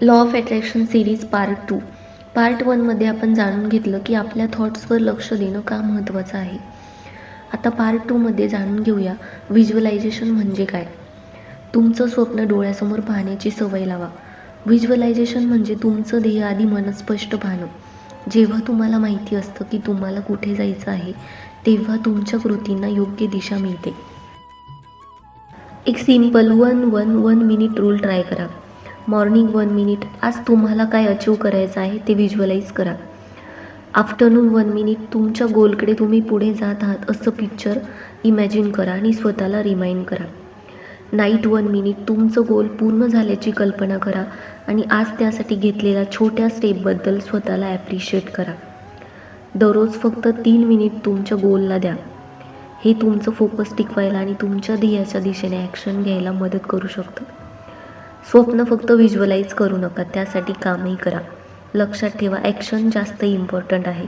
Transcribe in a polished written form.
Law of attraction series part 1मध्ये आपण जाणून घेतलं की आपल्या थॉट्सवर लक्ष देणं का महत्त्वाचं आहे. आता पार्ट 2मध्ये जाणून घेऊया व्हिज्युअलायझेशन म्हणजे काय. तुमचं स्वप्न डोळ्यासमोर पाहण्याची सवय लावा. व्हिज्युअलायझेशन म्हणजे तुमचं ध्येय आधी मनात स्पष्ट पाहणं. जेव्हा तुम्हाला माहिती असतं की तुम्हाला कुठे जायचं आहे, तेव्हा तुमच्या कृतींना योग्य दिशा मिळते. एक सिंपल 1 मिनिट रूल ट्राय करा. मॉर्निंग 1 मिनिट, आज तुम्हाला काय अचीव करायचं आहे ते व्हिज्युअलाइज करा. आफ्टरनून 1 मिनिट, तुमच्या गोलकडे तुम्ही पुढे जात आहात असं पिक्चर इमॅजिन करा आणि स्वतःला रिमाइंड करा. नाईट 1 मिनिट, तुमचं गोल पूर्ण झाल्याची कल्पना करा आणि आज त्यासाठी घेतलेल्या छोट्या स्टेपबद्दल स्वतःला ॲप्रिशिएट करा. दररोज फक्त 3 मिनिट तुमच्या गोलला द्या. हे तुमचं फोकस टिकवायला आणि तुमच्या ध्येयाच्या दिशेने ॲक्शन घ्यायला मदत करू शकतं. स्वप्न फक्त व्हिज्युअलाइज करू नका, त्यासाठी कामही करा. लक्षात ठेवा, ॲक्शन जास्त इम्पॉर्टंट आहे.